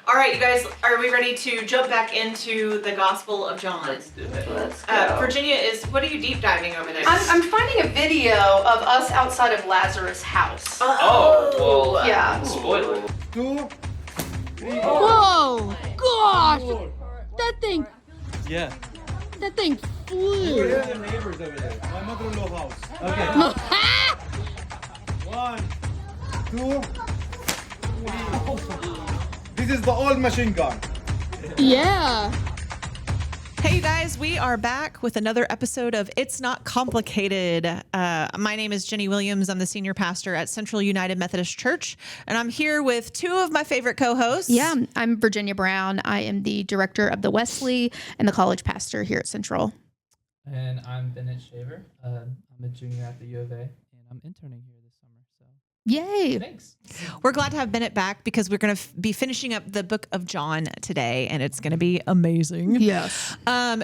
All right, you guys, are we ready to jump back into the Gospel of John? Let's do it. Let's go. Virginia, what are you deep diving over there? I'm finding a video of us outside of Lazarus' house. Oh, well, Yeah. spoiler. 2, 3. Whoa! Gosh! That thing Yeah. flew. Who are the neighbors over there? My mother-in-law house. Okay. 1, 2, 3. This is the old machine gun. Yeah. Hey, you guys, we are back with another episode of It's Not Complicated. My name is Jenny Williams. I'm the senior pastor at Central United Methodist Church, and I'm here with two of my favorite co-hosts. Yeah, I'm Virginia Brown. I am the director of the Westley and the college pastor here at Central. And I'm Bennett Shaver. I'm a junior at the U of A, and I'm interning here this summer. So Yay. thanks. We're glad to have Bennett back because we're going to be finishing up the book of John today, and it's going to be amazing. Yes.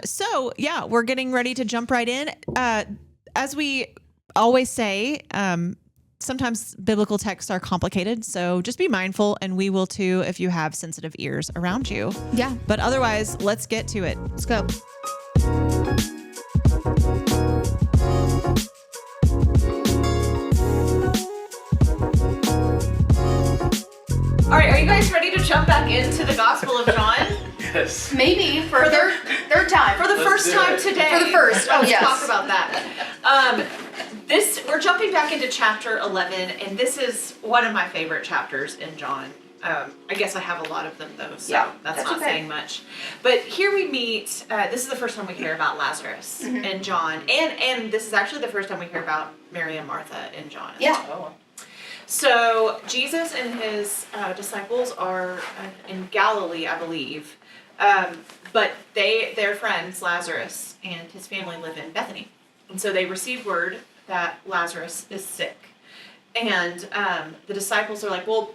So, yeah, we're getting ready to jump right in. As we always say, sometimes biblical texts are complicated, so just be mindful, and we will too if you have sensitive ears around you. Yeah. But otherwise, let's get to it. Let's go. All right, are you guys ready to jump back into the Gospel of John? Yes. Maybe for third time. For the first time today. For the first. Oh, Let's yes. talk about that. We're jumping back into chapter 11, and this is one of my favorite chapters in John. I guess I have a lot of them though, so Yeah, that's that's not okay. saying much. But here we meet. This is the first time we hear about Lazarus in John, and this is actually the first time we hear about Mary and Martha in John. Yeah. Oh. So Jesus and his disciples are in Galilee, I believe, but their friends Lazarus and his family live in Bethany, and so they receive word that Lazarus is sick, and the disciples are like, "Well,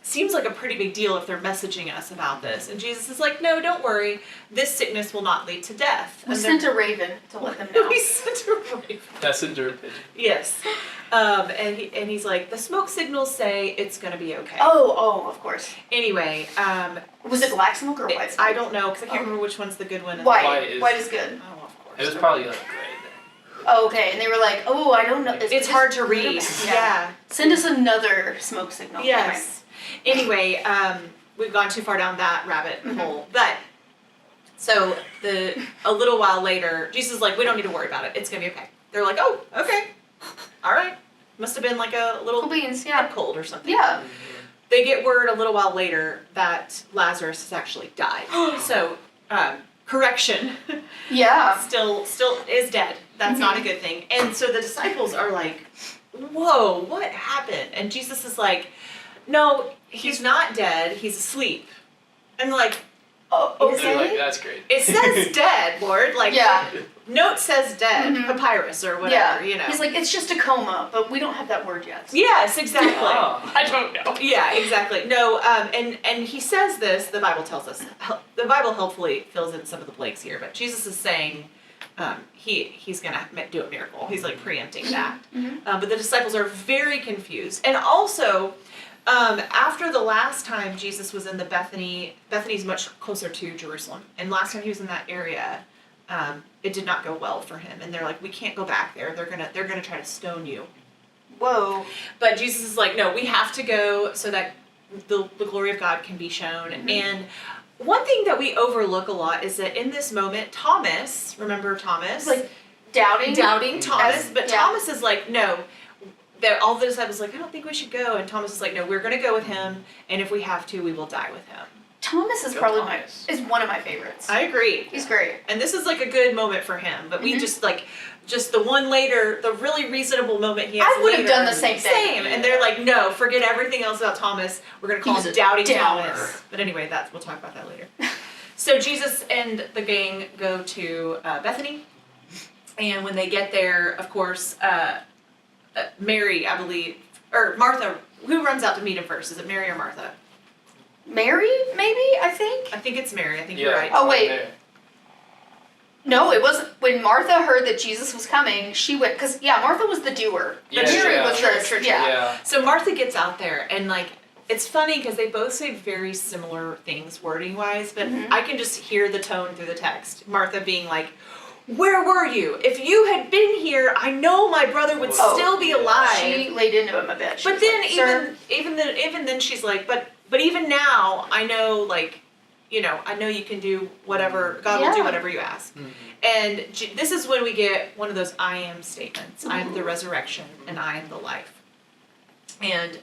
seems like a pretty big deal if they're messaging us about this." And Jesus is like, "No, don't worry. This sickness will not lead to death." We And sent a raven to let them know. we sent a raven. Messenger pigeon. Yes. And he's like, the smoke signals say it's going to be okay. Oh, of course. Anyway, Was it black smoke or white smoke? I don't know because I can't remember which one's the good one. and White. White is- White is good. Oh, of course. It was probably like gray Oh, okay. And they were like, oh, I don't know. It's hard to read. Yeah. Send us another smoke signal. Yes. Anyway, we've gone too far down that rabbit hole. But so a little while later, Jesus is like, we don't need to worry about it. It's gonna be okay. They're like, oh, okay, all right. Must have been like a little Cool beans, head yeah. cold or something. Yeah. They get word a little while later that Lazarus has actually died. So, correction. Yeah. still is dead. That's not a good thing. And so the disciples are like, whoa, what happened? And Jesus is like, no, he's not dead. He's asleep. And like, Oh, They're like, okay. that's great. it says dead, Lord. Like, Yeah. note says dead, papyrus or whatever, you know. He's like, it's just a coma, but we don't have that word yet. Yes, exactly. Oh, I don't know. Yeah, exactly. No, and he says this, the Bible tells us. The Bible helpfully fills in some of the blanks here, but Jesus is saying he's going to do a miracle. He's like preempting that. But the disciples are very confused. And also, after the last time Jesus was in the Bethany's much closer to Jerusalem. And last time he was in that area, it did not go well for him. And they're like, we can't go back there. They're gonna try to stone you. Whoa. But Jesus is like, no, we have to go so that the glory of God can be shown. And one thing that we overlook a lot is that in this moment, Thomas, remember Thomas? Like doubting Thomas, but yeah. Thomas is like, no. All the disciples are like, I don't think we should go. And Thomas is like, no, we're going to go with him. And if we have to, we will die with him. Thomas is Go probably Thomas. is one of my favorites. I agree. He's great. And this is like a good moment for him. But we just the one later, the really reasonable moment he has I would have later. done the same thing. Same. And they're like, no, forget everything else about Thomas. We're going to call He him was a Doubting doubter. Thomas. But anyway, we'll talk about that later. So Jesus and the gang go to Bethany. And when they get there, of course, Mary, I believe, or Martha, who runs out to meet him first? Is it Mary or Martha? Mary, maybe, I think? I think it's Mary. I think Yeah. you're right. Oh, wait. There. No, it wasn't. When Martha heard that Jesus was coming, she went, because, Mara was the doer. Yeah, Mary yeah. was the, True. yeah. Yeah. So Martha gets out there and like it's funny because they both say very similar things wording wise, but Mhm. I can just hear the tone through the text. Martha being like, "Where were you? If you had been here, I know my brother would Oh, still be yeah. alive." She laid into him a bit. She But was then like, "Sir." even then she's like, but even now I know, like, you know, I know you can do whatever, God will do Yeah. whatever you ask. Mhm. And this is when we get one of those I am statements. I am the resurrection and I am the life. And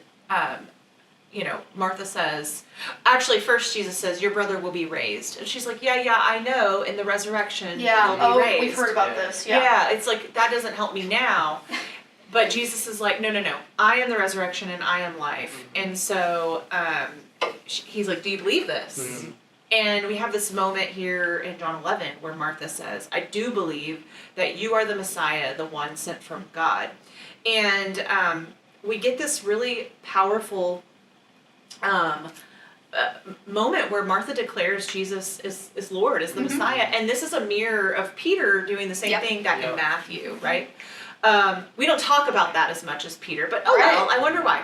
you know, Martha says, actually first Jesus says, your brother will be raised. And she's like, yeah, I know, in the resurrection Yeah. he'll be Oh, raised. we've heard about Yeah. this. Yeah. Yeah. It's like, that doesn't help me now. But Jesus is like, no, I am the resurrection and I am life. And so he's like, do you believe this? Mhm. And we have this moment here in John 11 where Martha says, I do believe that you are the Messiah, the one sent from God. And we get this really powerful moment where Martha declares Jesus is Lord, is the Messiah. And this is a mirror of Peter doing the same Yep. thing back Yep. in Matthew, right? We don't talk about that as much as Peter, but oh Right. well, I wonder why.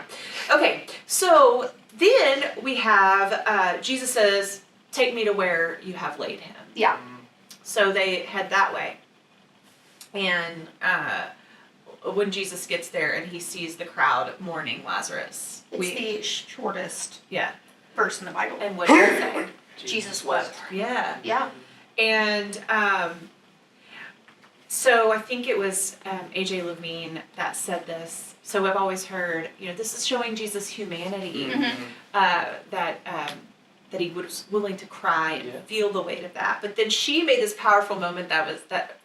Okay, so then we have Jesus says, take me to where you have laid him. Yeah. So they head that way. And when Jesus gets there and he sees the crowd mourning Lazarus, It's the shortest yeah. verse in the Bible. And what does it say? Jesus wept. Yeah. Yeah. And so I think it was A.J. Levine that said this. So I've always heard, you know, this is showing Jesus' humanity, that he was willing to cry and Yeah. feel the weight of that. But then she made this powerful moment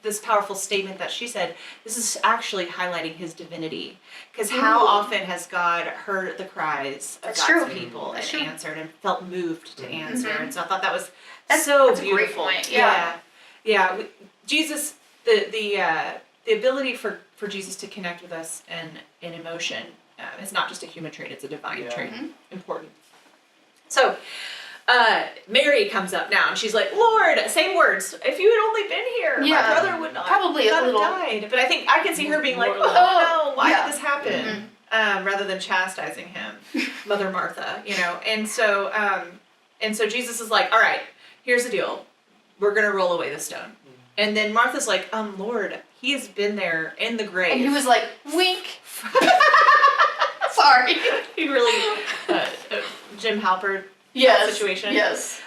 this powerful statement that she said, this is actually highlighting his divinity. Because how Ooh. often has God heard the cries of That's God's true. people That's and true. answered and felt moved to answer? Mhm. And so I thought that was That's so a great beautiful. point, yeah. Yeah. Jesus, the ability for Jesus to connect with us in emotion is not just a human trait; it's a divine Yeah. trait. Mhm. Important. So Mary comes up now, and she's like, "Lord," same words. If you had only been here, Yeah. my brother would not Probably a have little- died. But I think I can see her being like, More "Oh like- no, why Yeah. did this happen?" Rather than chastising him, Mother Martha, you know. And so Jesus is like, "All right, here's the deal. We're gonna roll away the stone." And then Martha's like, Lord, he has been there in the grave. And he was like, wink. Sorry. He really, Jim Halpert Yes. situation. Yes.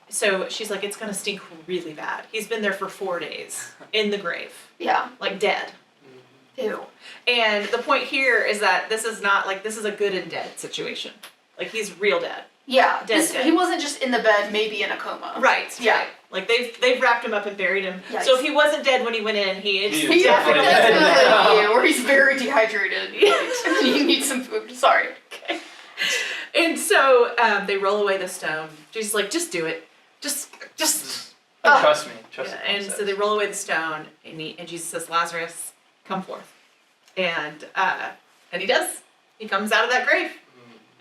So she's like, it's gonna stink really bad. He's been there for 4 days in the grave, Yeah. like dead. Ew. And the point here is that this is not like, this is a good and dead situation. Like he's real dead. Yeah. Dead. He wasn't just in the bed, maybe in a coma. Right. Yeah. Right. Like they've wrapped him up and buried him. Yikes. So if he wasn't dead when he went in, he is He definitely definitely Definitely. Or he's very dehydrated. Yeah. He needs some food. Sorry. Okay. And so they roll away the stone. Jesus is like, just do it. Just. Trust me. Trust Yeah, me. and so they roll away the stone, and Jesus says, Lazarus, come forth. And he does. He comes out of that grave.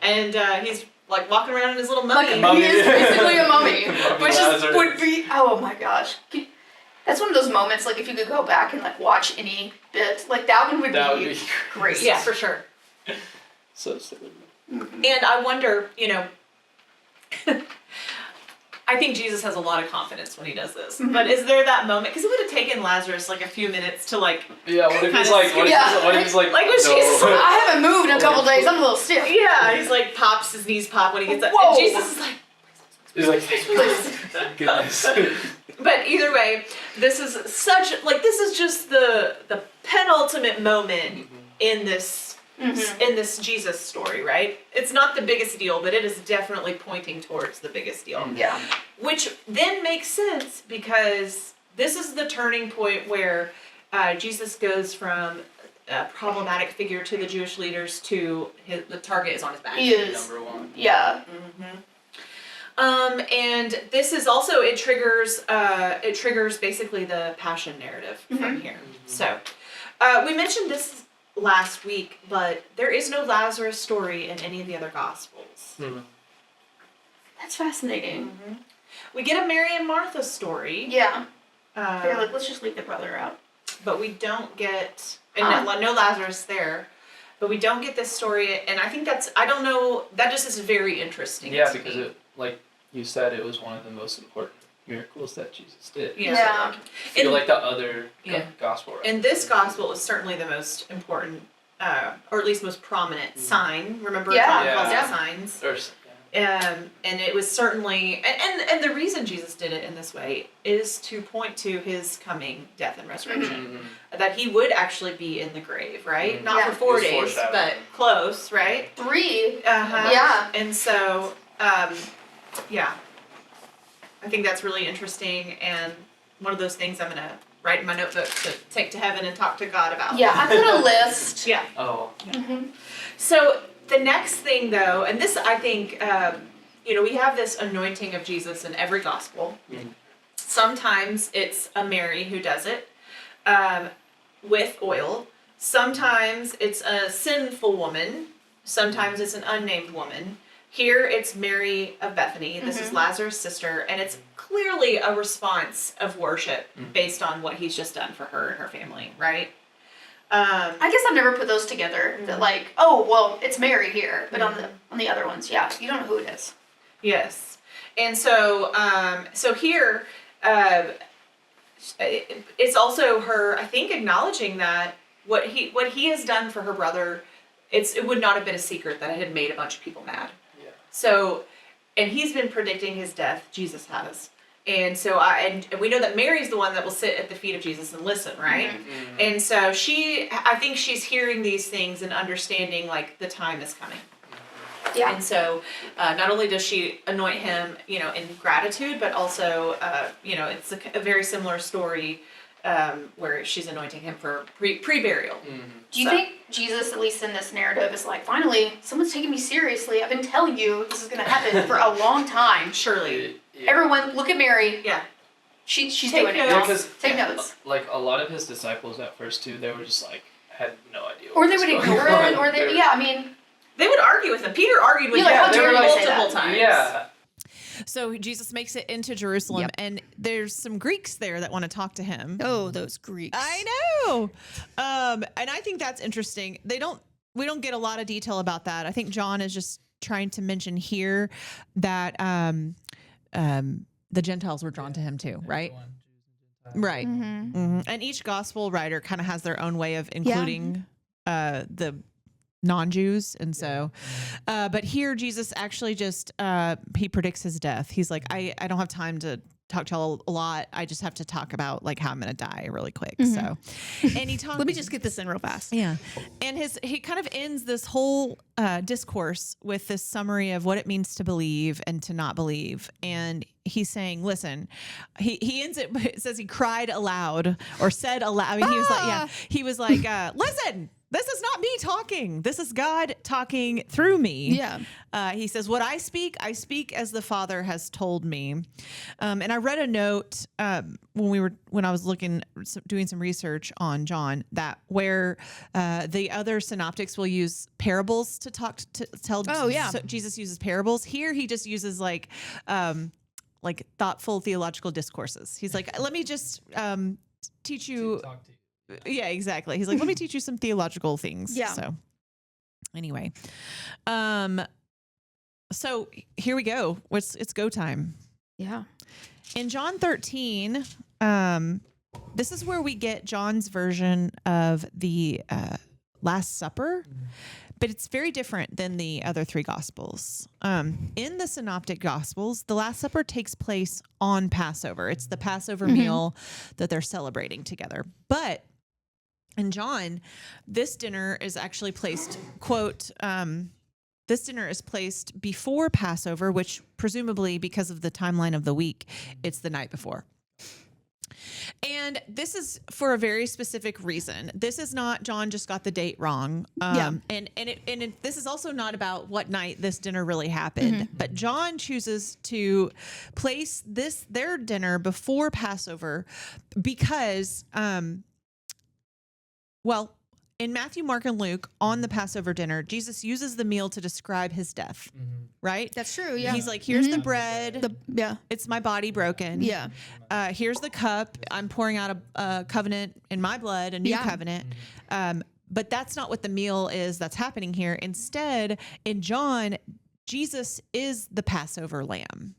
And he's like walking around in his little mummy. Like, Mummy. he is basically a mummy. Mummy Which Lazarus. would be, oh my gosh. That's one of those moments, like, if you could go back and, like, watch any bit, like, that one would That be would be great. Yeah, for sure. so silly. And I wonder, you know, I think Jesus has a lot of confidence when he does this. Mhm. But is there that moment? Because it would have taken Lazarus like a few minutes to like, Yeah. What if he's Kinda like? What if Yeah. he's, what if he's like? Like when no. she's- I haven't moved in a couple days. I'm a little stiff. yeah, he's like pops, his knees pop when he gets up. Whoa. And Jesus is like, He's like, thank goodness. but either way, this is just the penultimate moment in this in this Jesus story, right? It's not the biggest deal, but it is definitely pointing towards the biggest deal. Yeah. Which then makes sense because this is the turning point where Jesus goes from a problematic figure to the Jewish leaders to the target is on his back. He is. Number one. Yeah. And this is also it triggers basically the passion narrative from here. So we mentioned this last week, but there is no Lazarus story in any of the other Gospels. That's fascinating. We get a Mary and Martha story, Yeah. They're uh, like, let's just leave the brother out. but we don't get and Huh. no Lazarus there. but we don't get this story, and I think I don't know, that just is very interesting Yeah, to because me. it, like you said, it was one of the most important miracles that Jesus did. Yeah. Yeah. I feel And- like the other Yeah. gospel. And this gospel was certainly the most important, or at least most prominent sign. Remember, Yeah. John calls Yeah. it signs. Or, And it was certainly, and the reason Jesus did it in this way is to point to his coming death and resurrection. That he would actually be in the grave, right? Mhm. Not Yeah. for 4 He was days, but foreshadowing. close, right? 3. Uh-huh. Yeah. And so, yeah, I think that's really interesting, and one of those things I'm gonna write in my notebook to take to heaven and talk to God about. Yeah, I put a list. Yeah. oh, So the next thing, though, and this I think, we have this anointing of Jesus in every gospel. Mhm. Sometimes it's a Mary who does it with oil. Sometimes it's a sinful woman. Sometimes it's an unnamed woman. Here it's Mary of Bethany. This is Lazarus' sister, and it's clearly a response of worship based on what he's just done for her and her family, right? I guess I've never put those together. That like, oh well, it's Mary here, but on the other ones, yeah, you don't know who it is. Yes, and so so here, it's also her, I think, acknowledging that what he has done for her brother, it would not have been a secret that it had made a bunch of people mad. yeah. So, and he's been predicting his death. Jesus has, and so and we know that Mary's the one that will sit at the feet of Jesus and listen, right? And so I think she's hearing these things and understanding like the time is coming. Yeah. And so, not only does she anoint him, in gratitude, but also, it's a very similar story where she's anointing him for pre-burial. Do you think Jesus, at least in this narrative, is like, finally, someone's taking me seriously. I've been telling you this is going to happen for a long time. Surely. Yeah. Everyone, look at Mary. Yeah. She's Take doing it. notes. Yeah, 'cause Take notes. like a lot of his disciples at first too, they were just like had no idea. Or what they was would going ignore on. it, or They were- yeah, I mean, They would argue with him. Peter argued with You're like, him how dare you say multiple that? times. Yeah. So Jesus makes it into Jerusalem, Yep. and there's some Greeks there that want to talk to him. Oh, those Greeks. I know. And I think that's interesting. We don't get a lot of detail about that. I think John is just trying to mention here that the Gentiles were drawn to him too, right? Everyone, Jews and Gentiles. Right. Mm-hmm. And each gospel writer kind of has their own way of including the non-Jews. And so, but here Jesus actually just, he predicts his death. He's like, I don't have time to talk to y'all a lot. I just have to talk about like how I'm going to die really quick. So, and he talks, Let me just get this in real fast. yeah. And he kind of ends this whole discourse with this summary of what it means to believe and to not believe. And he's saying, listen, he ends it says he cried aloud or said aloud. I mean, he was like, listen, this is not me talking. This is God talking through me. Yeah. He says, what I speak as the Father has told me. And I read a note when I was doing some research on John, that where the other synoptics will use parables to tell. Oh, yeah. So Jesus uses parables. Here he just uses like thoughtful theological discourses. He's like, let me just teach you. Talk to you. Yeah, exactly. He's like, let me teach you some theological things. Yeah. So anyway, so here we go. It's go time. Yeah. In John 13, this is where we get John's version of the Last Supper, but it's very different than the other three Gospels. In the Synoptic Gospels, the Last Supper takes place on Passover. It's the Passover meal that they're celebrating together. But in John, this dinner is actually placed, quote, this dinner is placed before Passover, which presumably because of the timeline of the week, it's the night before. And this is for a very specific reason. This is not John just got the date wrong. And this is also not about what night this dinner really happened. But John chooses to place their dinner before Passover because, in Matthew, Mark, and Luke, on the Passover dinner, Jesus uses the meal to describe his death, right? That's true. Yeah. He's like, here's the bread. Yeah. It's my body broken. Yeah. Here's the cup. I'm pouring out a covenant in my blood, a new Yeah. covenant. But that's not what the meal is that's happening here. Instead, in John, Jesus is the Passover lamb.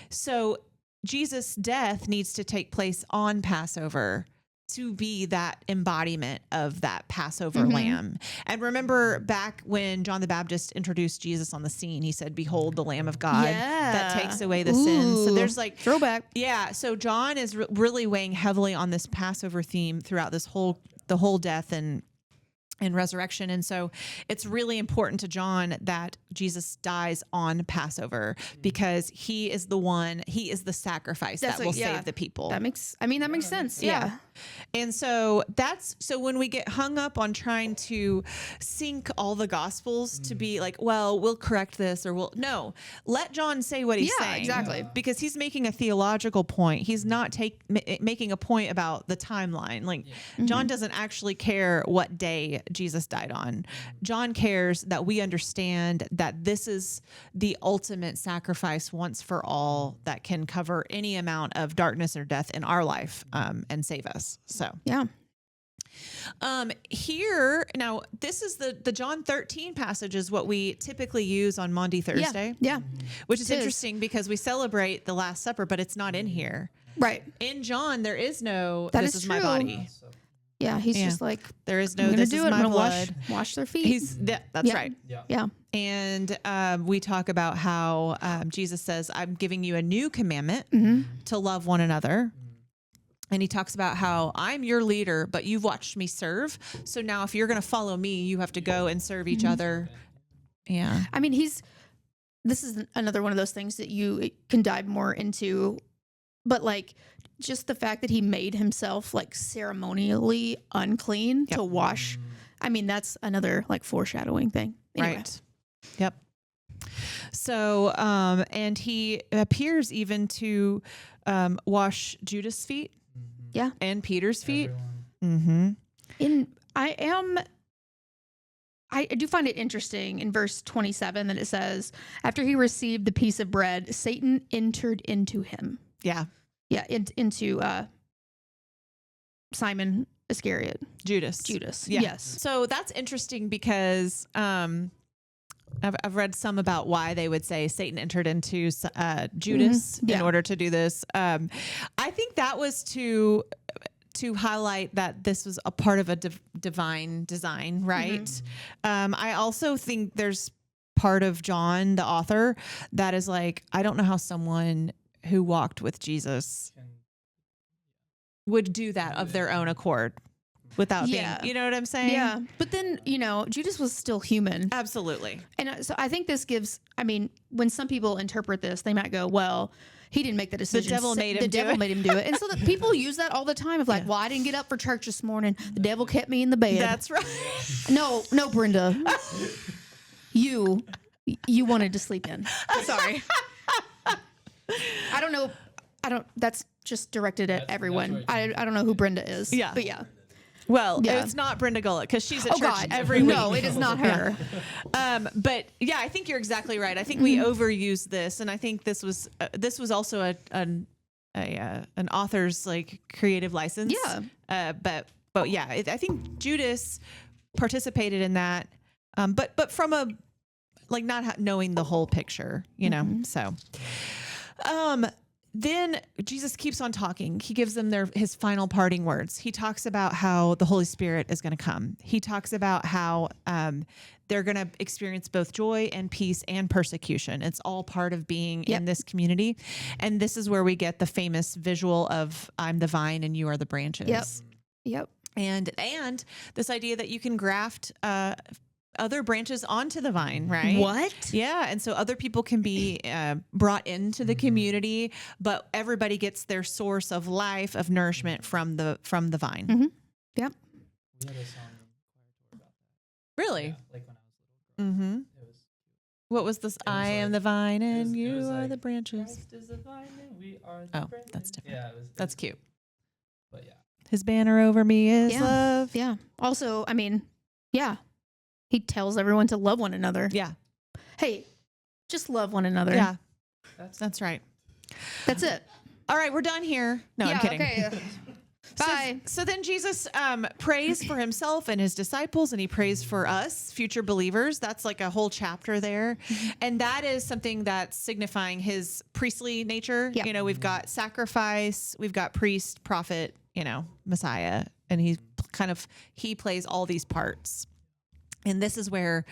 So Jesus' death needs to take place on Passover to be that embodiment of that Passover lamb. And remember back when John the Baptist introduced Jesus on the scene, he said, "Behold the Lamb of God that takes away the sins." So there's like throwback. Yeah. So John is really weighing heavily on this Passover theme throughout the whole death and resurrection. And so it's really important to John that Jesus dies on Passover because he is the sacrifice that will save the people. That makes sense. Yeah. And so so when we get hung up on trying to sync all the gospels to be like, well, we'll correct this or let John say what he's saying. Exactly. Because he's making a theological point. He's not making a point about the timeline. Like John doesn't actually care what day Jesus died on. John cares that we understand that this is the ultimate sacrifice once for all that can cover any amount of darkness or death in our life and save us. So Yeah. Here now, this is the John 13 passage is what we typically use on Maundy Thursday. Yeah. Which is interesting because we celebrate the Last Supper, but it's not in here. Right. In John, there is no That "this is is my true. body." Yeah. He's just like, There is I'm no gonna "this do is it. I'm my gonna blood." wash their feet. That's Yeah. right. Yeah. And we talk about how Jesus says, "I'm giving you a new commandment to love one another." And he talks about how I'm your leader, but you've watched me serve. So now if you're going to follow me, you have to go and serve each other. Yeah. I mean, this is another one of those things that you can dive more into, but like just the fact that he made himself like ceremonially unclean to wash. I mean, that's another like foreshadowing thing. Anyway. Right. Yep. So, and he appears even to wash Judas' feet. Yeah. And Peter's feet. Everyone. I do find it interesting in verse 27 that it says, after he received the piece of bread, Satan entered into him. Yeah. Yeah. Into Simon Iscariot. Judas. Yeah. Yes. So that's interesting because I've read some about why they would say Satan entered into Judas in order to do this. I think that was to highlight that this was a part of a divine design, right? I also think there's part of John, the author, that is like, I don't know how someone who walked with Jesus would do that of their own accord. Without being, you know what I'm saying? Yeah. But then, Judas was still human. Absolutely. And so I think this gives, when some people interpret this, they might go, well, he didn't make the decision. The devil made him do it. And so that people use that all the time of like, well, I didn't get up for church this morning. The devil kept me in the bed. That's right. No, Brenda. You wanted to sleep in. Sorry. That's just directed at everyone. I don't know who Brenda is. Yeah. But yeah. Well, Yeah. it's not Brenda Gullick because she's at church God. every week. No, it is not her. But yeah, I think you're exactly right. I think we overuse this, and I think this was also an author's like creative license. Yeah. But yeah, I think Judas participated in that, but from a like not knowing the whole picture, So, then Jesus keeps on talking. He gives them his final parting words. He talks about how the Holy Spirit is going to come. He talks about how they're going to experience both joy and peace and persecution. It's all part of being in this community. And this is where we get the famous visual of I'm the vine and you are the branches. Yep. And this idea that you can graft other branches onto the vine, right? What? Yeah. And so other people can be brought into the community, but everybody gets their source of life, of nourishment from the vine. Mm-hmm. Yep. We had a song in choir about that. Really? Yeah, like when I was a little girl. Mm-hmm. It was What was this? I am like- the vine and it you was are like, the branches. Christ is the vine and we are the Oh, branches. that's different. Yeah, That's cute. But yeah. His banner over me is Yeah. love. Yeah. Also, he tells everyone to love one another. Yeah. Hey, just love one another. Yeah. That's That's right. That's it. All right. We're done here. No, I'm kidding. Okay. Bye. So then Jesus prays for himself and his disciples, and he prays for us, future believers. That's like a whole chapter there. And that is something that's signifying his priestly nature. Yeah. You know, we've got sacrifice, we've got priest, prophet, you know, Messiah. And he plays all these parts. And this is where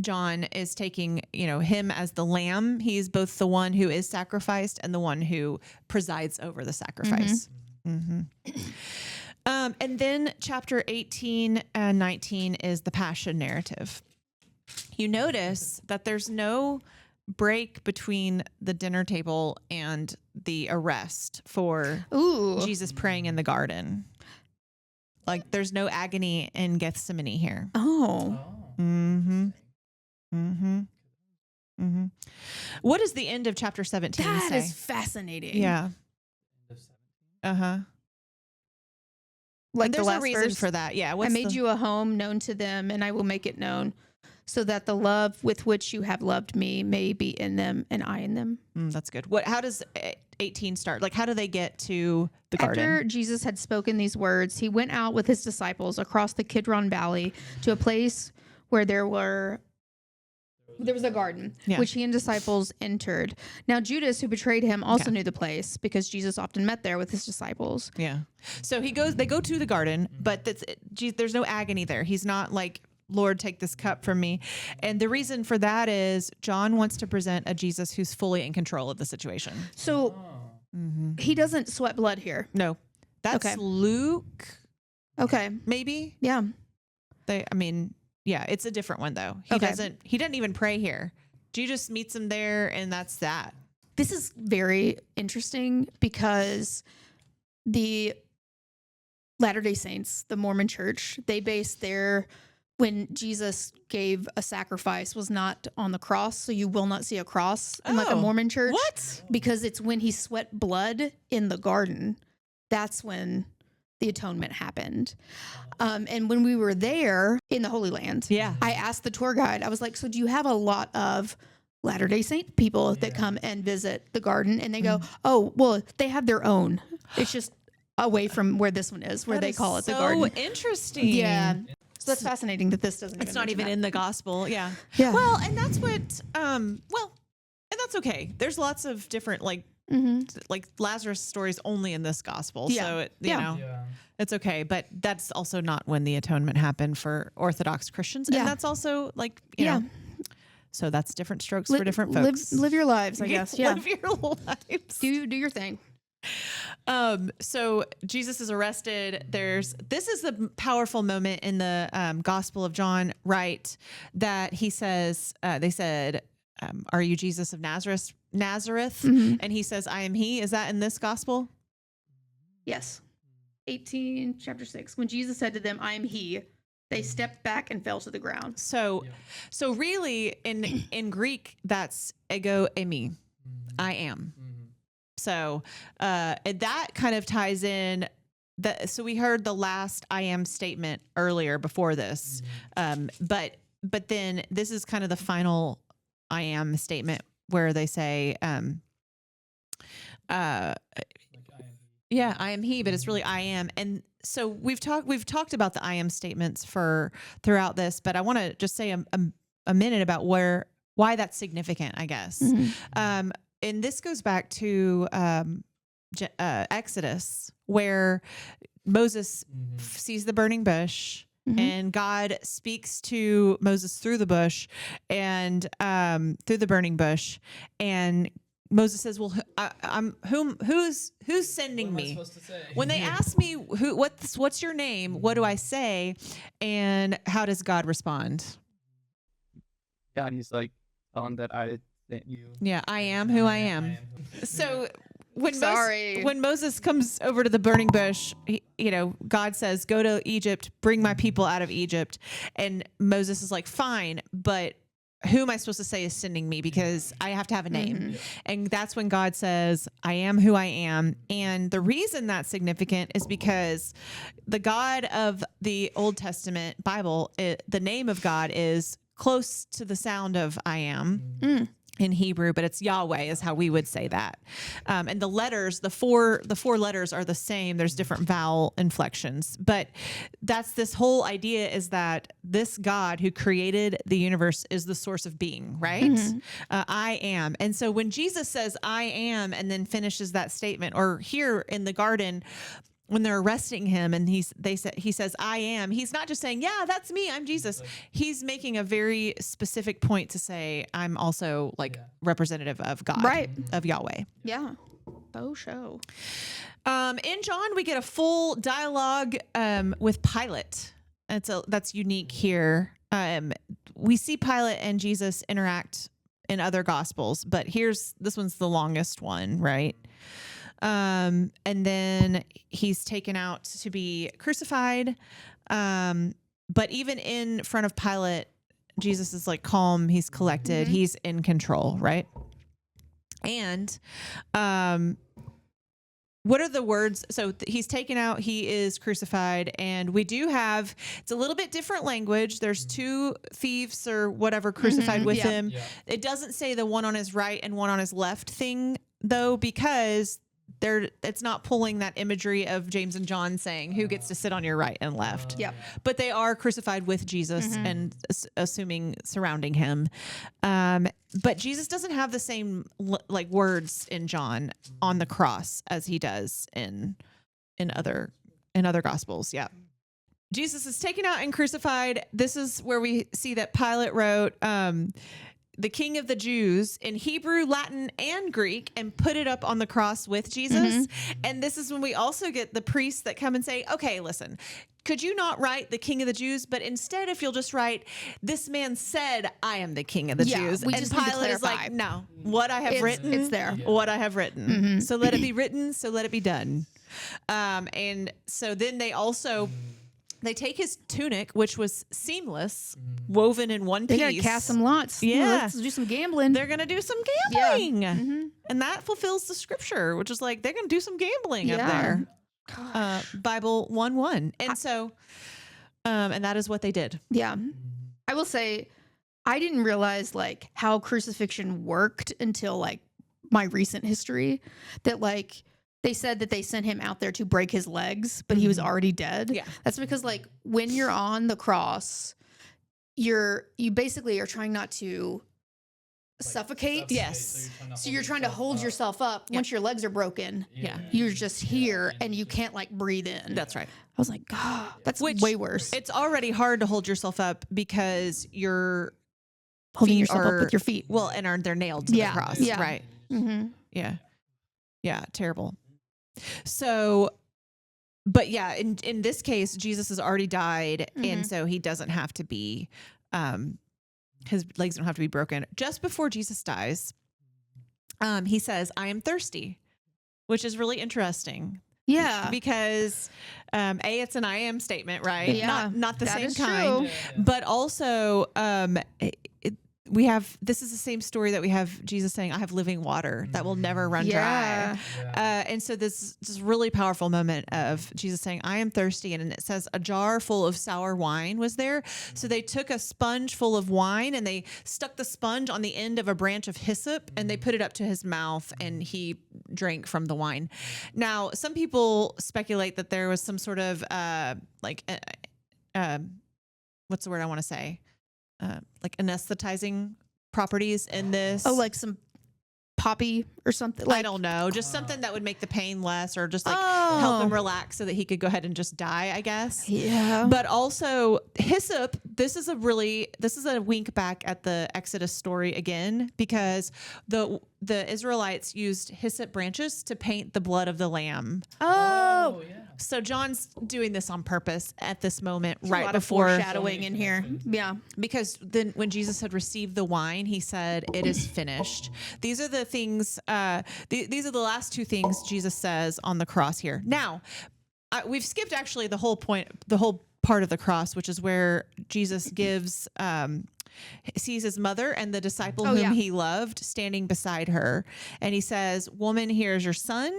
John is taking, you know, him as the lamb. He's both the one who is sacrificed and the one who presides over the sacrifice. And then chapter 18 and 19 is the passion narrative. You notice that there's no break between the dinner table and the arrest for Jesus praying in the garden. Like there's no agony in Gethsemane here. Oh. What does the end of chapter 17 That say? is fascinating. Yeah. Like And the there's last a reason verse. for that. Yeah. I made you a home known to them, and I will make it known, so that the love with which you have loved me may be in them and I in them. That's good. How does 18 start? Like, how do they get to the garden? After Jesus had spoken these words, he went out with his disciples across the Kidron Valley to a place where there was a garden, which he and disciples entered. Now Judas, who betrayed him, also knew the place because Jesus often met there with his disciples. Yeah. So they go to the garden, but there's no agony there. He's not like, Lord, take this cup from me. And the reason for that is John wants to present a Jesus who's fully in control of the situation. So he doesn't sweat blood here. No, that's Luke. Okay. Maybe. Yeah. Yeah, it's a different one though. He doesn't even pray here. Jesus meets him there, and that's that. This is very interesting because the Latter-day Saints, the Mormon church, they base when Jesus gave a sacrifice was not on the cross. So you will not see a cross in like a Mormon church. What? Because it's when he sweat blood in the garden. That's when the atonement happened. And when we were there in the Holy Land, I asked the tour guide, I was like, so do you have a lot of Latter-day Saint people that come and visit the garden? And they go, oh, well, they have their own. It's just away from where this one is, where they call it the garden. So interesting. Yeah. So that's fascinating that this doesn't. It's not even in the gospel. Yeah. Yeah. Well, and that's what. And that's okay. There's lots of different like Lazarus stories only in this gospel. Yeah. So you know, it's okay. But that's also not when the atonement happened for Orthodox Christians, and that's also like you know. So that's different strokes for different folks. Live your lives, I guess. Yeah. Live your lives. Do your thing. So Jesus is arrested. This is the powerful moment in the Gospel of John, right? That he says, they said, are you Jesus of Nazareth? And he says, I am he. Is that in this gospel? Yes. 18, chapter 6. When Jesus said to them, I am he, they stepped back and fell to the ground. So really in Greek, that's ego eimi. I am. So that kind of ties in. So we heard the last I am statement earlier before this, but then this is kind of the final I am statement where they say, I am he, but it's really I am. And so we've talked about the I am statements throughout this, but I want to just say a minute about why that's significant, I guess. And this goes back to Exodus, where Moses sees the burning bush, and God speaks to Moses through the bush and through the burning bush, and Moses says, "Well, who's sending me?" When they ask me, what's your name? What do I say? And how does God respond? Yeah, and he's like, telling that I sent you. Yeah, I am who I am. So Sorry. when Moses comes over to the burning bush, God says, "Go to Egypt, bring my people out of Egypt," and Moses is like, "Fine, but who am I supposed to say is sending me? Because I have to have a name." And that's when God says, "I am who I am." And the reason that's significant is because the God of the Old Testament Bible, the name of God is close to the sound of I am. in Hebrew, but it's Yahweh is how we would say that. And the letters, the four letters are the same. There's different vowel inflections, but that's this whole idea is that this God who created the universe is the source of being, right? I am. And so when Jesus says I am, and then finishes that statement, or here in the garden, when they're arresting him and he says, I am, he's not just saying, yeah, that's me, I'm Jesus. He's making a very specific point to say, I'm also like representative of God, Right. of Yahweh. Yeah. Oh, show. In John, we get a full dialogue with Pilate. That's unique here. We see Pilate and Jesus interact in other gospels, but this one's the longest one, right? And then he's taken out to be crucified. But even in front of Pilate, Jesus is like calm. He's collected. He's in control, right? And what are the words? So he's taken out, he is crucified, and we do have, it's a little bit different language. There's two thieves or whatever crucified with him. Yeah. It doesn't say the one on his right and one on his left thing, though, because it's not pulling that imagery of James and John saying who gets to sit on your right and left. Yep. But they are crucified with Jesus and assuming surrounding him. But Jesus doesn't have the same like words in John on the cross as he does in other gospels. Yeah. Jesus is taken out and crucified. This is where we see that Pilate wrote the King of the Jews in Hebrew, Latin, and Greek, and put it up on the cross with Jesus. And this is when we also get the priests that come and say, okay, listen, could you not write the King of the Jews? But instead, if you'll just write, this man said, I am the King of the Jews. We And just need to Pilate is clarify. like, no, what I have written, It's there. what I have written. So let it be written, so let it be done. And so then they also... They take his tunic, which was seamless, woven in one piece. They gotta cast some lots. Yeah. Let's do some gambling. They're going to do some gambling. And that fulfills the scripture, which is like, they're going to do some gambling up there. Bible 1:1. And so, and that is what they did. Yeah. I will say, I didn't realize like how crucifixion worked until like my recent history, that like, they said that they sent him out there to break his legs, but he was already dead. Yeah. That's because like when you're on the cross, you basically are trying not to suffocate. Yes. So you're trying to hold yourself up. Once your legs are broken, Yeah. you're just here and you can't like breathe in. That's right. I was like, God, that's Which way worse. It's already hard to hold yourself up because you're Holding feet yourself are- up with your feet. well, and they're nailed to the cross. Yeah. Right. Mm-hmm. Yeah. Yeah. Terrible. So, but yeah, in this case, Jesus has already died. And so he doesn't have to be, his legs don't have to be broken. Just before Jesus dies, he says, I am thirsty, which is really interesting. Yeah. Because, it's an I am statement, right? Yeah, Not the that same is kind, true. but also, this is the same story that we have Jesus saying, I have living water that will never run Yeah. dry. And so this really powerful moment of Jesus saying, I am thirsty. And it says a jar full of sour wine was there. So they took a sponge full of wine and they stuck the sponge on the end of a branch of hyssop and they put it up to his mouth and he drank from the wine. Now, some people speculate that there was some sort of what's the word I want to say? Like anesthetizing properties in this. Oh, like some poppy or something. Like, I don't know, just something that would make the pain less, or just like Oh. help him relax so that he could go ahead and just die, I guess. Yeah. But also hyssop. This is a wink back at the Exodus story again, because the Israelites used hyssop branches to paint the blood of the lamb. Oh, yeah. So John's doing this on purpose at this moment, a right lot of before, foreshadowing in here. Yeah. because then when Jesus had received the wine, he said, "It is finished." These are the things. These are the last two things Jesus says on the cross here. Now, we've skipped actually the whole part of the cross, which is where Jesus gives sees his mother and the disciple Oh, whom yeah. he loved standing beside her. And he says, "Woman, here is your son."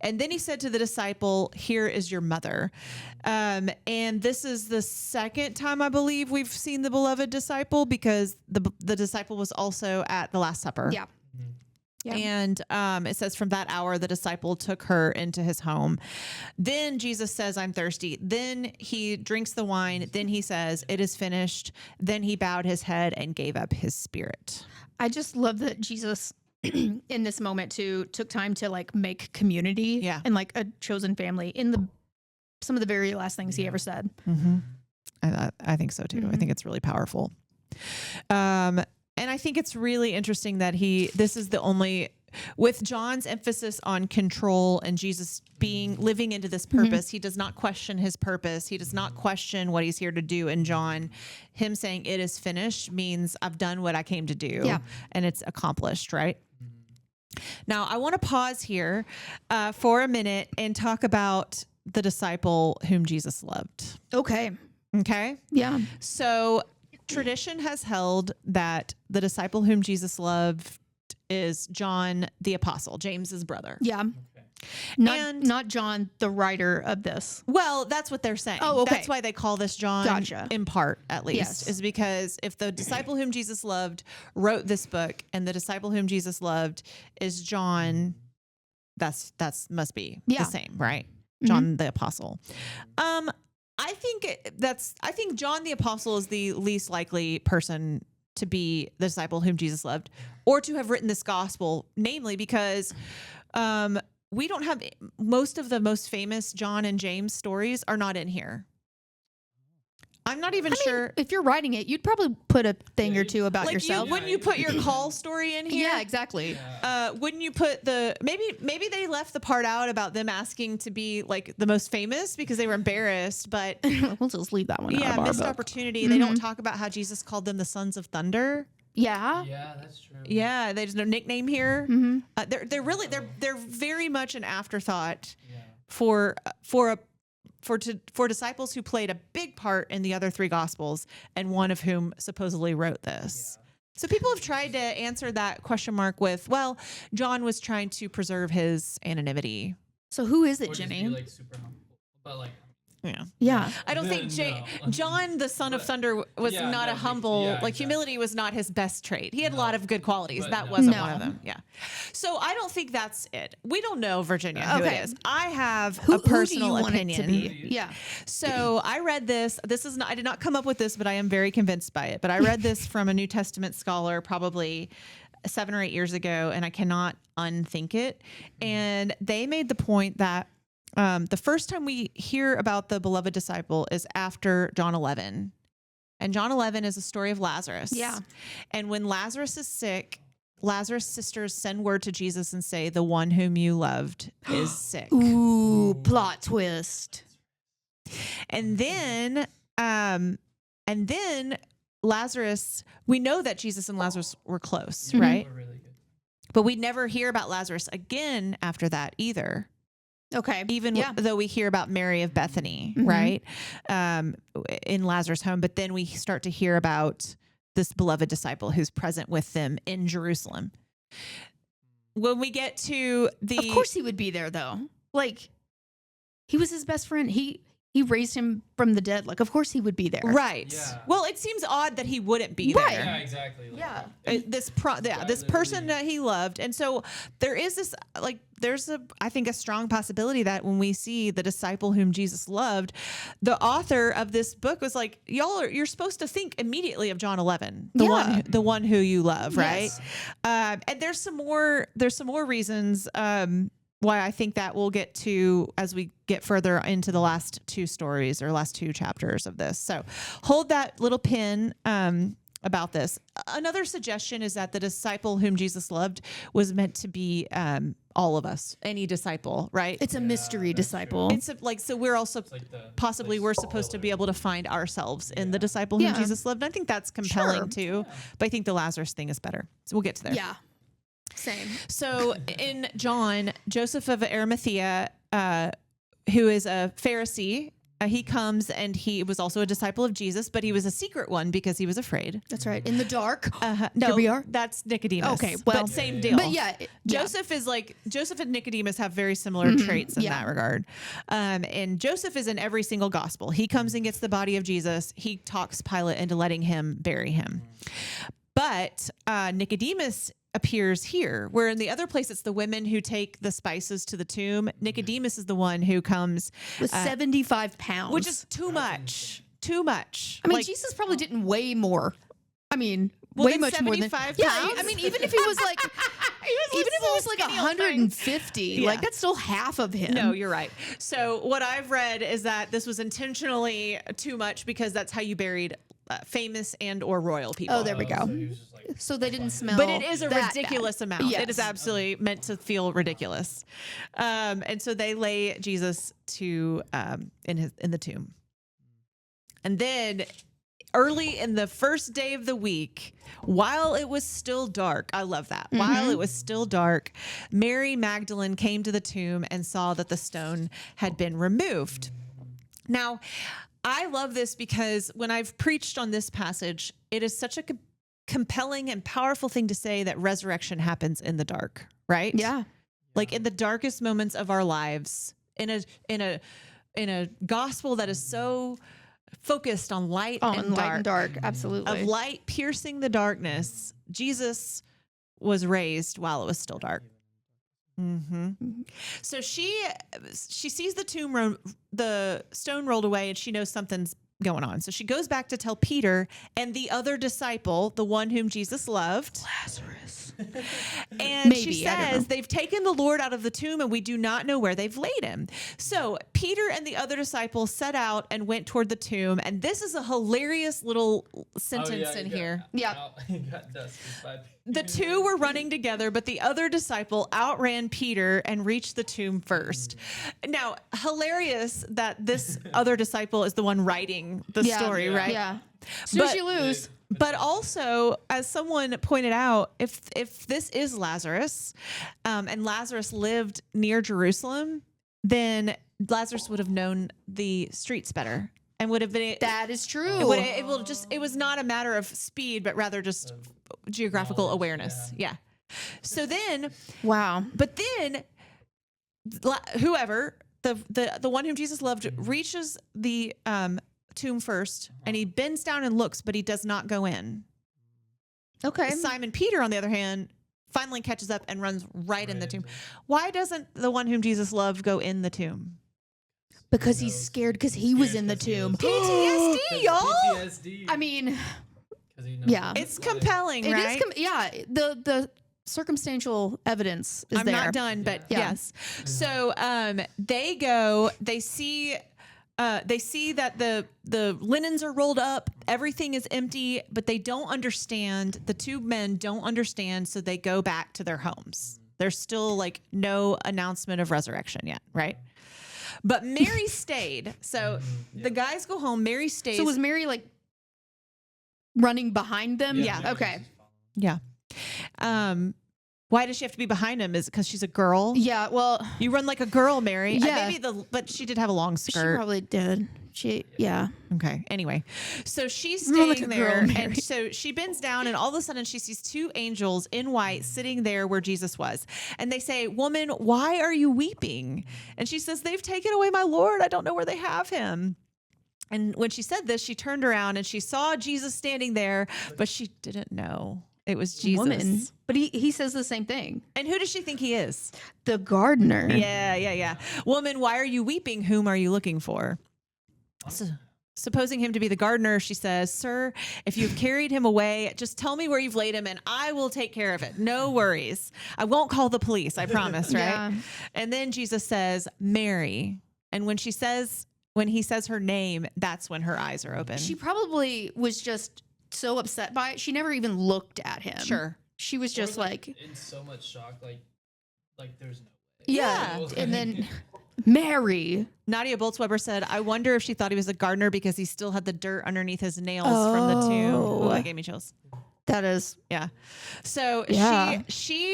And then he said to the disciple, "Here is your mother." And this is the second time I believe we've seen the beloved disciple, because the disciple was also at the Last Supper. Yeah. Yeah. And it says, from that hour, the disciple took her into his home. Then Jesus says, "I'm thirsty." Then he drinks the wine. Then he says, "It is finished." Then he bowed his head and gave up his spirit. I just love that Jesus in this moment too took time to like make community Yeah. and like a chosen family in some of the very last things he ever said. Mm-hmm. I think so too. I think it's really powerful. And I think it's really interesting that this is the only, with John's emphasis on control and Jesus living into this purpose, he does not question his purpose. He does not question what he's here to do. And John, him saying "it is finished" means I've done what I came to do, and it's accomplished, right? Now, I want to pause here for a minute and talk about the disciple whom Jesus loved. Okay. Okay? Yeah. So tradition has held that the disciple whom Jesus loved is John the Apostle, James's brother. Yeah. Not John, the writer of this. Well, that's what they're saying. Oh, okay. That's why they call this John, Gotcha. in part, at least, Yes. is because if the disciple whom Jesus loved wrote this book and the disciple whom Jesus loved is John, that's must be the same, right? John the Apostle. I think John the Apostle is the least likely person to be the disciple whom Jesus loved, or to have written this gospel, namely because we don't have most of the most famous John and James stories are not in here. I'm not even sure. If you're writing it, you'd probably put a thing or two about yourself. Wouldn't you put your call story in here? Yeah, exactly. Wouldn't you put maybe they left the part out about them asking to be like the most famous because they were embarrassed, but We'll just leave that one out of our missed book. opportunity. They don't talk about how Jesus called them the sons of thunder. Yeah. Yeah, that's true. Yeah, there's no nickname here. They're very much an afterthought for disciples who played a big part in the other three gospels, and one of whom supposedly wrote this. So people have tried to answer that question mark with, well, John was trying to preserve his anonymity. So who is Or it, just Jenny? be, like, super humble. But like, Yeah. I don't think John, the son of thunder, was Yeah, not no, a humble, exactly. humility was not his best trait. He had a lot of good qualities. But That no. wasn't No. one of them. Yeah. So I don't think that's it. We don't know, Virginia, who Okay. it is. I have Who a personal do you want opinion. it to be? Yeah. So I read this. I did not come up with this, but I am very convinced by it. But I read this from a New Testament scholar probably 7 or 8 years ago, and I cannot unthink it. And they made the point that the first time we hear about the beloved disciple is after John 11. And John 11 is a story of Lazarus. Yeah. And when Lazarus is sick, Lazarus' sisters send word to Jesus and say, "The one whom you loved is sick." Ooh, plot twist. And then Lazarus, we know that Jesus and Lazarus were close, right? we're really good. But we never hear about Lazarus again after that either. Okay. Even yeah. though we hear about Mary of Bethany, Mhm. right? In Lazarus' home. But then we start to hear about this beloved disciple who's present with them in Jerusalem. When we get to Of course he would be there though. Like he was his best friend. He raised him from the dead. Like of course he would be there. Right. Yeah. Well, it seems odd that he wouldn't be Right. there. Yeah, exactly. Like, Yeah. This person that he loved. And so there is this, like, there's I think a strong possibility that when we see the disciple whom Jesus loved, the author of this book was like, you're supposed to think immediately of John 11, the one who you love. Right. Yes. And there's some more reasons, why I think that we'll get to as we get further into the last two stories or last two chapters of this. So hold that little pin about this. Another suggestion is that the disciple whom Jesus loved was meant to be all of us, any disciple, right? It's a mystery disciple. So we're also like the possibly we're supposed to be able to find ourselves in the disciple whom Yeah. Jesus loved. And I think that's compelling Sure. too, but I think the Lazarus thing is better. So we'll get to there. Yeah. Same. So in John, Joseph of Arimathea, who is a Pharisee, he comes, and he was also a disciple of Jesus, but he was a secret one because he was afraid. That's right. In the dark. No, Here we are. that's Nicodemus. Okay, well, but same deal. But yeah, Joseph is like Joseph and Nicodemus have very similar traits in yeah. that regard. And Joseph is in every single gospel. He comes and gets the body of Jesus. He talks Pilate into letting him bury him. But Nicodemus appears here, where in the other place it's the women who take the spices to the tomb. Nicodemus is the one who comes with 75 pounds, which is too much. Too much. I mean, Jesus probably didn't weigh more. I mean, Well, way then much more than 75 Yeah, pounds? I mean, even if he was like, even if he was like 150, Yeah. like that's still half of him. No, you're right. So what I've read is that this was intentionally too much because that's how you buried famous and or royal people. Oh, there we go. So he was just like, So they didn't smell. But it is a that ridiculous bad. amount. Yes. It is absolutely meant to feel ridiculous. And so they lay Jesus to in the tomb. And then early in the first day of the week, while it was still dark, I love that. While it was still dark, Mary Magdalene came to the tomb and saw that the stone had been removed. Now, I love this because when I've preached on this passage, it is such a compelling and powerful thing to say that resurrection happens in the dark, right? Yeah. Like in the darkest moments of our lives, in a gospel that is so focused on light and light dark, and dark. Absolutely. of light piercing the darkness, Jesus was raised while it was still dark. So she sees the stone rolled away, and she knows something's going on. So she goes back to tell Peter and the other disciple, the one whom Jesus loved, Lazarus. and Maybe, she I don't know. says, they've taken the Lord out of the tomb and we do not know where they've laid him. So Peter and the other disciple set out and went toward the tomb. And this is a hilarious little sentence in here. Yeah. He got dusted by The two were running together, but the other disciple outran Peter and reached the tomb first. Now, hilarious that this other disciple is the one writing the story, right? Yeah. As soon as But- you lose. But also, as someone pointed out, if this is Lazarus, and Lazarus lived near Jerusalem, then Lazarus would have known the streets better and would have been. That is true. It was not a matter of speed, but rather just geographical knowledge, awareness. Yeah. So then, Wow. but then, whoever the one whom Jesus loved reaches the tomb first, and he bends down and looks, but he does not go in. Okay. Simon Peter, on the other hand, finally catches up and runs right in the tomb. Why doesn't the one whom Jesus loved go in the tomb? Because he's scared because he was in the tomb. PTSD, y'all. PTSD. I mean, 'Cause he knows yeah. what It's life- compelling, it right? is. Yeah. The circumstantial evidence is I'm there. not done, but Yeah. yes. So they go, they see that the linens are rolled up, everything is empty, but they don't understand. The two men don't understand, so they go back to their homes. There's still like no announcement of resurrection yet, right? But Mary stayed. So the guys go home. Mary stays. So was Mary like running behind them? Yeah. Mary Okay. was just yeah. Why does she have to be behind him? Is it because she's a girl? Yeah. Well, You run like a girl, Mary. Yeah. But she did have a long she skirt. probably did. Yeah. Okay. Anyway, so she's Run like staying a girl, there, Mary. and so she bends down, and all of a sudden she sees two angels in white sitting there where Jesus was, and they say, "Woman, why are you weeping?" And she says, "They've taken away my Lord. I don't know where they have him." And when she said this, she turned around and she saw Jesus standing there, but she didn't know it was Jesus. Woman. But he says the same thing. And who does she think he is? The gardener. Yeah. Woman, why are you weeping? Whom are you looking for? So, supposing him to be the gardener, she says, "Sir, if you've carried him away, just tell me where you've laid him and I will take care of it. No worries. I won't call the police, I promise," right? Yeah. And then Jesus says, "Mary." And when he says her name, that's when her eyes are open. She probably was just so upset by it. She never even looked at him. Sure. She was just Or, like, in so much shock, like there's no way. yeah. Yeah. And then Mary. Nadia Boltzweber said, "I wonder if she thought he was a gardener because he still had the dirt underneath his nails from the tomb." Oh. Ooh, that gave me chills. That is. Yeah. So Yeah.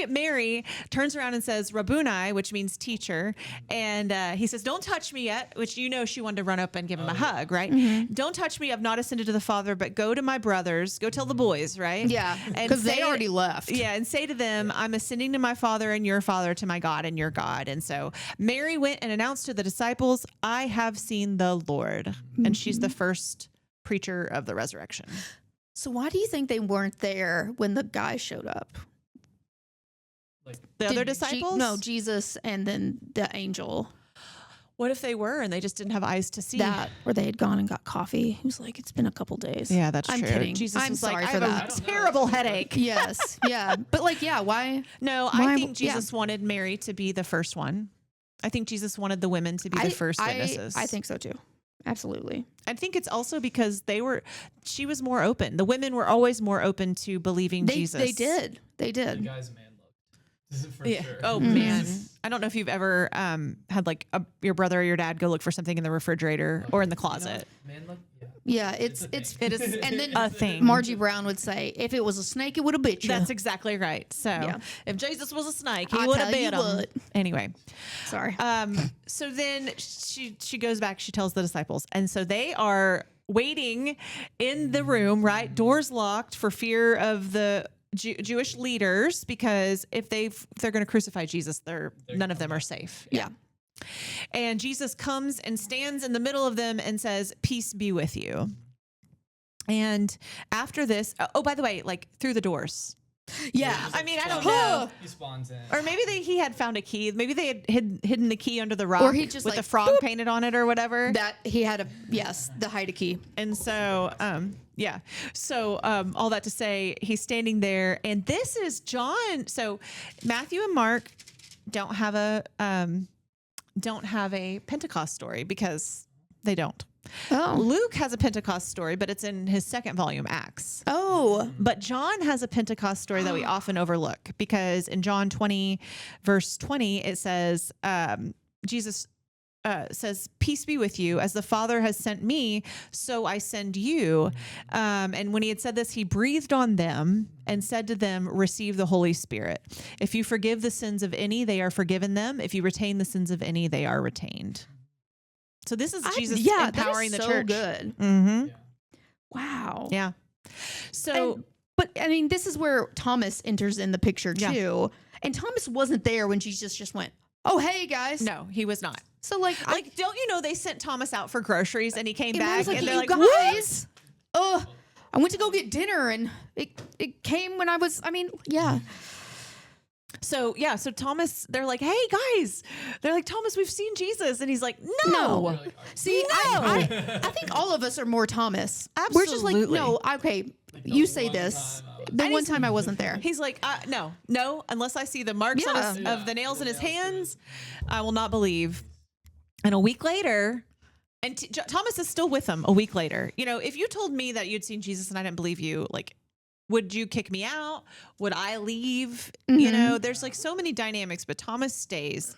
Mary turns around and says, Rabboni, which means teacher. And he says, don't touch me yet, which she wanted to run up and give him a hug, right? Mm-hmm. Don't touch me. I've not ascended to the Father, but go to my brothers. Go tell the boys, right? Yeah. And Because they say- already left. Yeah. And say to them, I'm ascending to my Father and your Father, to my God and your God. And so Mary went and announced to the disciples, I have seen the Lord. And she's the first preacher of the resurrection. So why do you think they weren't there when the guy showed up? Like, The other Did disciples? no, Jesus and then the angel. What if they were and they just didn't have eyes to see? That, or they had gone and got coffee. He was like, it's been a couple days. Yeah, that's I'm true. kidding. Jesus I'm was sorry like, for I that. have a terrible headache. Yes. Yeah. But like, yeah, why? No, Why- I think Jesus wanted Mary to be the first one. I think Jesus wanted the women to be the first witnesses. I think so too. Absolutely. I think it's also because she was more open. The women were always more open to believing Jesus. They did. They the did. guy's man looked. For Yeah. sure. Oh man, I don't know if you've ever had like your brother or your dad go look for something in the refrigerator or in the closet. Man looked. Yeah. Yeah, It's it's a It is and then a thing. Margie Brown would say, if it was a snake, it would have bit you. That's exactly right. So Yeah. if Jesus was a snake, he I would have tell you bit him. what. Anyway. Sorry. So then she goes back, she tells the disciples. And so they are waiting in the room, right? Doors locked for fear of the Jewish leaders, because if they're going to crucify Jesus, none of them are safe. Yeah. And Jesus comes and stands in the middle of them and says, peace be with you. And after this, oh, by the way, like through the doors. Yeah. I mean, I don't know. He spawns in. Or maybe he had found a key. Maybe they had hidden the key under the rock, Or he just with like, the frog boop. painted on it or whatever. That he had the hide key. And so, yeah. So, all that to say, he's standing there, and this is John. So, Matthew and Mark don't have a Pentecost story because they don't. Oh. Luke has a Pentecost story, but it's in his second volume, Acts. Oh. But John has a Pentecost story that we often overlook, because in John 20, verse 20, it says, Jesus says, peace be with you. As the Father has sent me, so I send you. And when he had said this, he breathed on them and said to them, receive the Holy Spirit. If you forgive the sins of any, they are forgiven them. If you retain the sins of any, they are retained. So this is Jesus empowering that the is church. So good. Mm-hmm. Yeah. Wow. Yeah. So, But I mean, this is where Thomas enters in the picture Yeah. too. And Thomas wasn't there when Jesus just went, "Oh, hey guys." no, he was not. So like, Don't you know they sent Thomas out for groceries and he came and I back was like, and they're "You like, guys, I went to go get dinner and it came when I was. I mean, yeah. So Thomas, they're like, hey guys, they're like, Thomas, we've seen Jesus. And he's like, no. No. We're like, See, No. I think all of us are more Thomas. We're just like, Absolutely. no, okay, the you say one this. time I was- The one time I wasn't there. He's like, no, unless I see the marks on Yeah. his, Yeah. of the nails in his The nails in hands, I will not believe. And a week later, and Thomas is still with them a week later. You know, if you told me that you'd seen Jesus and I didn't believe you, like, would you kick me out? Would I leave? You Mhm. know, there's like so many dynamics, but Thomas stays.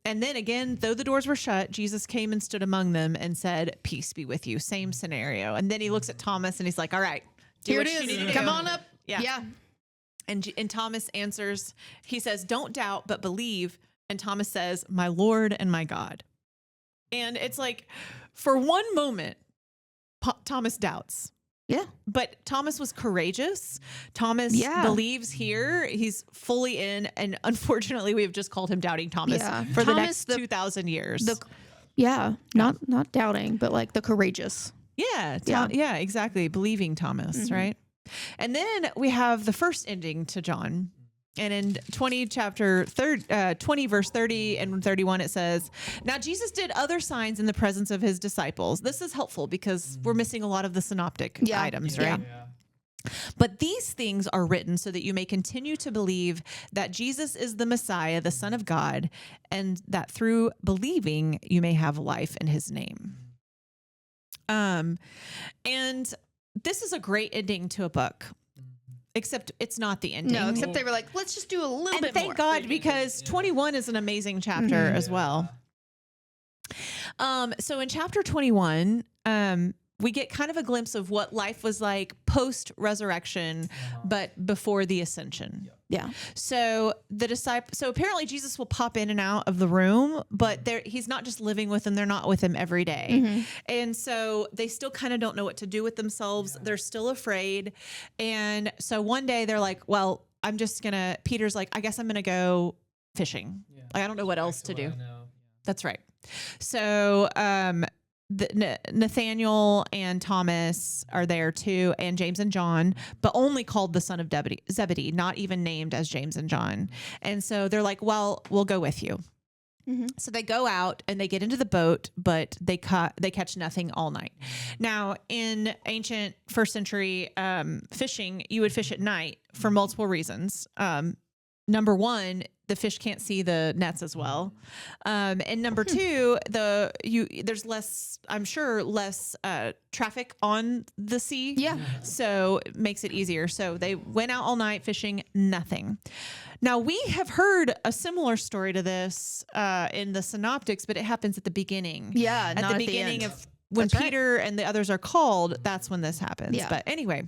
And then again, though the doors were shut, Jesus came and stood among them and said, peace be with you. Same scenario. And then he looks at Thomas and he's like, all right, do Here what it you is. need to Come do. on up. Yeah. Yeah. And Thomas answers, he says, don't doubt, but believe. And Thomas says, my Lord and my God. And it's like, for one moment, Thomas doubts. Yeah. But Thomas was courageous. Thomas Yeah. believes here. He's fully in. And unfortunately, we have just called him Doubting Thomas Yeah. for the Thomas, next 2,000 years. Yeah. Not doubting, but like the courageous. Yeah, Yeah. yeah, exactly. Believing Thomas, Mhm. right? And then we have the first ending to John. And in 20 verse 30 and 31, it says, now Jesus did other signs in the presence of his disciples. This is helpful because we're missing a lot of the synoptic Yeah. items, Yeah. right? Yeah. But these things are written so that you may continue to believe that Jesus is the Messiah, the Son of God, and that through believing you may have life in his name. And this is a great ending to a book, except it's not the ending. No, except they were like, let's just do a little and bit thank more. God, because 21 is an amazing chapter Mhm. as well. So in chapter 21, we get kind of a glimpse of what life was like post resurrection, but before the ascension. Yeah. So so apparently Jesus will pop in and out of the room, but he's not just living with them. They're not with him every day. And so they still kind of don't know what to do with themselves. They're still afraid. And so one day they're like, well, Peter's like, I guess I'm going to go fishing. Yeah. Like, I don't know what else to do. I know. That's right. So, Nathaniel and Thomas are there too, and James and John, but only called the son of Zebedee, not even named as James and John. And so they're like, well, we'll go with you. So they go out and they get into the boat, but they catch nothing all night. Now, in ancient first century fishing, you would fish at night for multiple reasons. Number one, the fish can't see the nets as well. And number two, there's less traffic on the sea. Yeah. So it makes it easier. So they went out all night fishing, nothing. Now, we have heard a similar story to this in the synoptics, but it happens at the beginning. Yeah, At not the at the beginning end. of when That's right. Peter and the others are called, that's when this happens. Yeah. But anyway,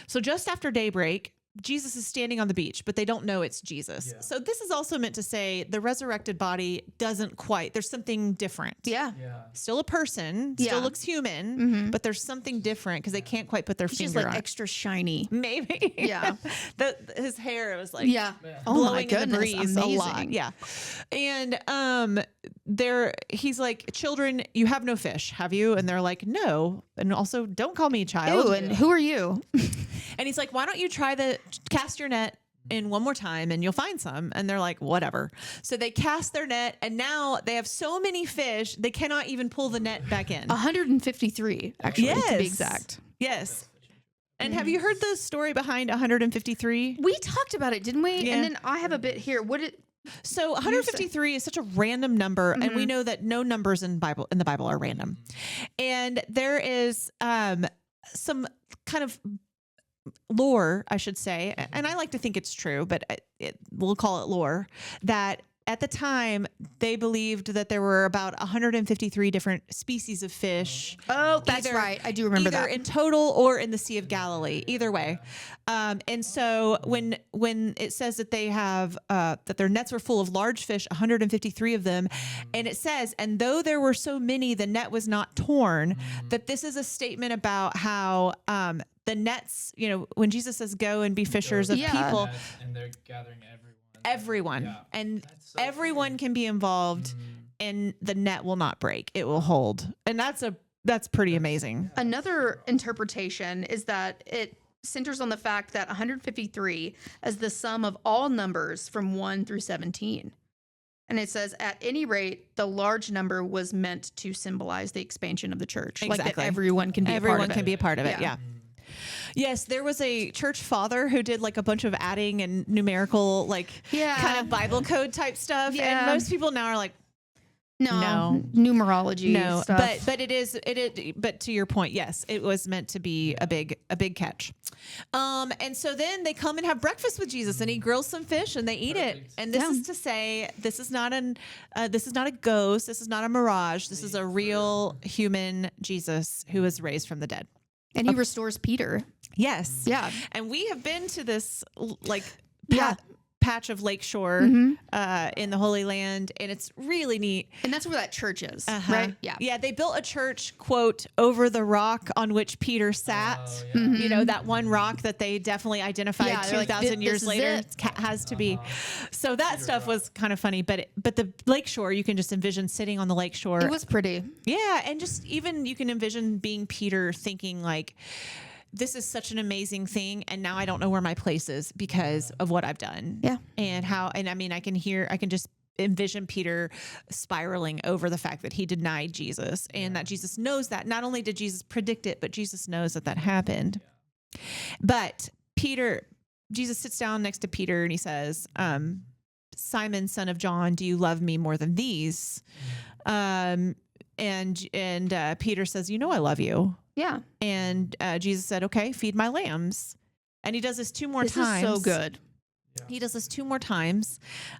so just after daybreak, Jesus is standing on the beach, but they don't know it's Jesus. Yeah. So this is also meant to say the resurrected body doesn't quite, there's something different. Yeah. Yeah. Still a person, Yeah. still looks human, but there's something different because they can't quite put their It's just finger like on extra shiny. it. Maybe. Yeah. His hair was like Yeah. Yeah. Oh my blowing in the goodness. breeze Amazing. a lot. Yeah. And he's like, children, you have no fish, have you? And they're like, no. And also, don't call me child. Ew, and who are you? And he's like, why don't you cast your net in one more time and you'll find some? And they're like, whatever. So they cast their net and now they have so many fish, they cannot even pull the net back in. 153, actually, to Yes. be exact. Yes. And have you heard the story behind 153? We talked about it, didn't we? Yeah. And then I have a bit here. So 153 is such a random number, and we know that no numbers in the Bible are random. And there is some kind of lore, I should say, and I like to think it's true, but we'll call it lore, that at the time they believed that there were about 153 different species of fish. Oh, that's right. I do remember either that. in total or in the Sea of Galilee, either way. And so when it says that they have that their nets were full of large fish, 153 of them, and it says, and though there were so many, the net was not torn. That this is a statement about how the nets, when Jesus says, "Go and be fishers of Yeah. people," And they're gathering everyone, Yeah. and That's so everyone can be involved, and the net will not break; it will hold, and that's pretty amazing. Another interpretation is that it centers on the fact that 153 is the sum of all numbers from 1 through 17. And it says, at any rate, the large number was meant to symbolize the expansion of the church. Like Exactly. that everyone can be a part Everyone of can it. be a part of it. Yeah. Yeah. Yes, there was a church father who did like a bunch of adding and numerical, Yeah. kind of Bible code type stuff. Yeah. And most people now are like, No. Numerology no, stuff. but to your point, yes, it was meant to be a big catch. And so then they come and have breakfast with Jesus, and he grills some fish, and they eat it. Perfect. And this Yeah. is to say, this is not a ghost, this is not a mirage, this is a real human Jesus who was raised from the dead. And he restores Peter. Yes. Yeah. And we have been to this Yeah. patch of lakeshore in the Holy Land, and it's really neat. And that's where that church is, Uh-huh. right? Yeah. Yeah, they built a church, quote, over the rock on which Peter sat. Oh, yeah. That one rock that they definitely identified Yeah, they're like, 2,000 "This years is later it." has to be. So that stuff was kind of funny, but the lakeshore, you can just envision sitting on the lakeshore. It was pretty. Yeah, and just even you can envision being Peter thinking like, this is such an amazing thing, and now I don't know where my place is because of what I've done. Yeah. And I mean, I can just envision Peter spiraling over the fact that he denied Jesus, and that Jesus knows that. Not only did Jesus predict it, but Jesus knows that happened. But Jesus sits down next to Peter and he says, Simon, son of John, do you love me more than these? And Peter says, I love you. Yeah. And Jesus said, okay, feed my lambs. And he does this two more This times. is so good. He does this two more times.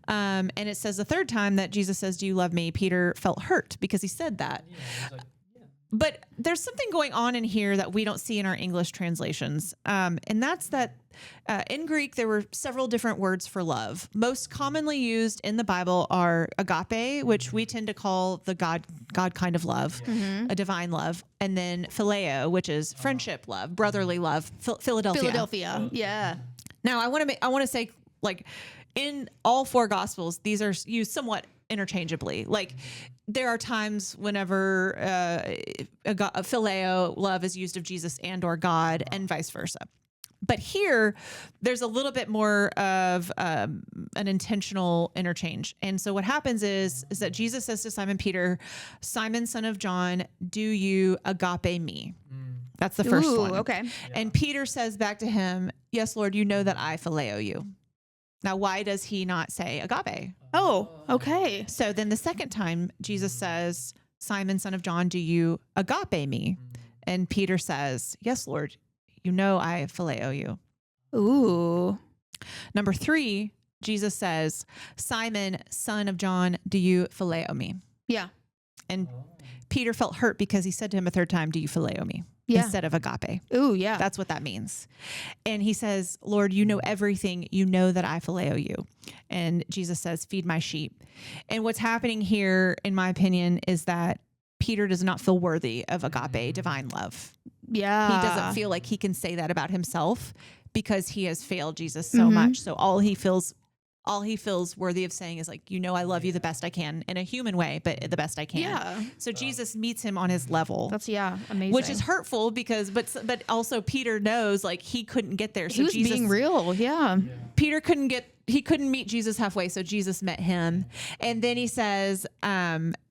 And it says the third time that Jesus says, do you love me? Peter felt hurt because he said that. Yeah, it was like, but there's something going on in here that we don't see in our English translations. And that's that in Greek, there were several different words for love. Most commonly used in the Bible are agape, which we tend to call the God kind of love, a divine love. And then phileo, which is friendship love, brotherly love, Philadelphia. Yeah. Now I want to say, like, in all four gospels, these are used somewhat interchangeably. Like, there are times whenever a phileo love is used of Jesus and or God, and vice versa. But here, there's a little bit more of an intentional interchange. And so what happens is that Jesus says to Simon Peter, Simon, son of John, do you agape me? That's the first one. Okay. And Peter says back to him, yes, Lord, you know that I phileo you. Now, why does he not say agape? Oh, okay. So then the second time, Jesus says, Simon, son of John, do you agape me? And Peter says, yes, Lord, you know I phileo you. Ooh. Number 3, Jesus says, Simon, son of John, do you phileo me? Yeah. And Peter felt hurt because he said to him a third time, do you phileo me? Yeah. Instead of agape. Ooh, yeah. That's what that means. And he says, Lord, you know everything. You know that I phileo you. And Jesus says, feed my sheep. And what's happening here, in my opinion, is that Peter does not feel worthy of agape, divine love. Yeah. He doesn't feel like he can say that about himself because he has failed Jesus so much. So all he feels worthy of saying is like, you know, I love you the best I can in a human way, but the best I can. Yeah. So Jesus meets him on his level. That's amazing. Which is hurtful because, but also Peter knows like he couldn't get there. So he was Jesus, being real. Yeah. Peter couldn't meet Jesus halfway. So Jesus met him. And then he says,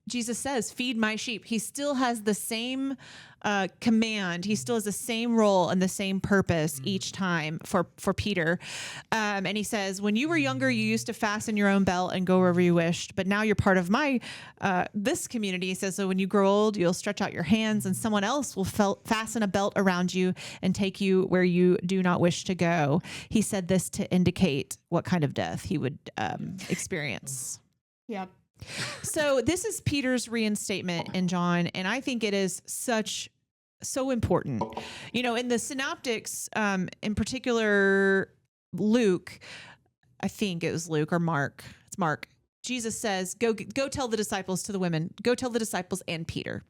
Jesus says, feed my sheep. He still has the same command. He still has the same role and the same purpose each time for Peter. And he says, when you were younger, you used to fasten your own belt and go wherever you wished. But now you're part of my, this community. He says, so when you grow old, you'll stretch out your hands and someone else will fasten a belt around you and take you where you do not wish to go. He said this to indicate what kind of death he would experience. Yep. So this is Peter's reinstatement in John, and I think it is so important. You know, in the synoptics, in particular, Luke, I think it was Luke or Mark. It's Mark. Jesus says, "Go tell the disciples to the women. Go tell the disciples and Peter."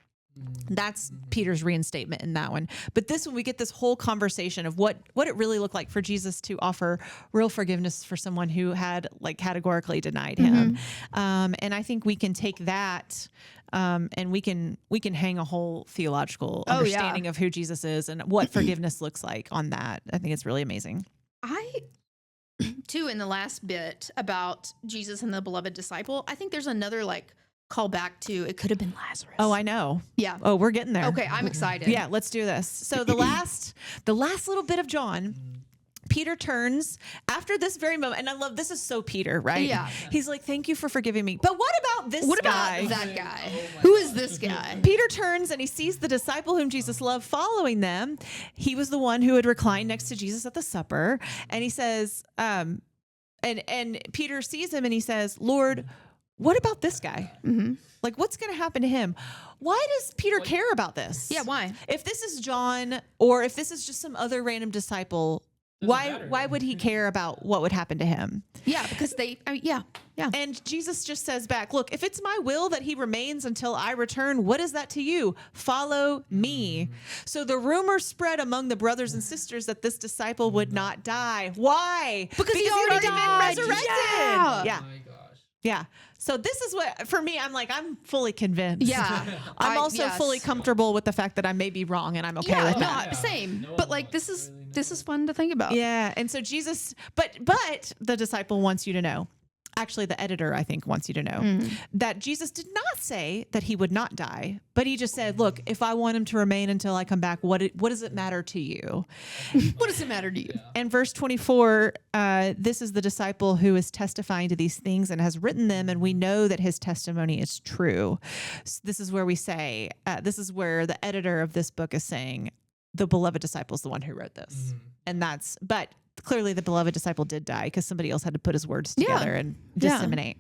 That's Peter's reinstatement in that one. But this one, we get this whole conversation of what it really looked like for Jesus to offer real forgiveness for someone who had like categorically denied him. And I think we can take that and we can hang a whole theological understanding of who Jesus is and what forgiveness looks like on that. I think it's really amazing. Too, in the last bit about Jesus and the beloved disciple, I think there's another like call back to it could have been Lazarus. Oh, I know. Yeah. Oh, we're getting there. Okay, I'm excited. Yeah, let's do this. So the last little bit of John, Peter turns after this very moment, and I love this is so Peter, right? Yeah. He's like, "Thank you for forgiving me." But what about this What guy? about that guy? Who is this guy? Peter turns and he sees the disciple whom Jesus loved following them. He was the one who had reclined next to Jesus at the supper, and he says, and Peter sees him and he says, "Lord, what about this guy? Like, what's going to happen to him?" Why does Peter care about this? Yeah, why? If this is John or if this is just some other random disciple, why would he care about what would happen to him? Yeah, because yeah. And Jesus just says back, look, if it's my will that he remains until I return, what is that to you? Follow me. So the rumor spread among the brothers and sisters that this disciple would not die. Why? Because he's already already been died. resurrected. Yeah. Oh my gosh. Yeah. So this is what, for me, I'm fully convinced. Yeah. I'm also yes. fully comfortable with the fact that I may be wrong and I'm okay Yeah, with no, that. same. No But like one this is really this is fun to think about. Yeah. And so Jesus, but the disciple wants you to know, actually the editor, I think, wants you to know that Jesus did not say that he would not die, but he just said, look, if I want him to remain until I come back, what does it matter to you? What does it matter to you? And verse 24, this is the disciple who is testifying to these things and has written them, and we know that his testimony is true. So this is where we say, this is where the editor of this book is saying, the beloved disciple is the one who wrote this. And but clearly the beloved disciple did die because somebody else had to put his words together and disseminate.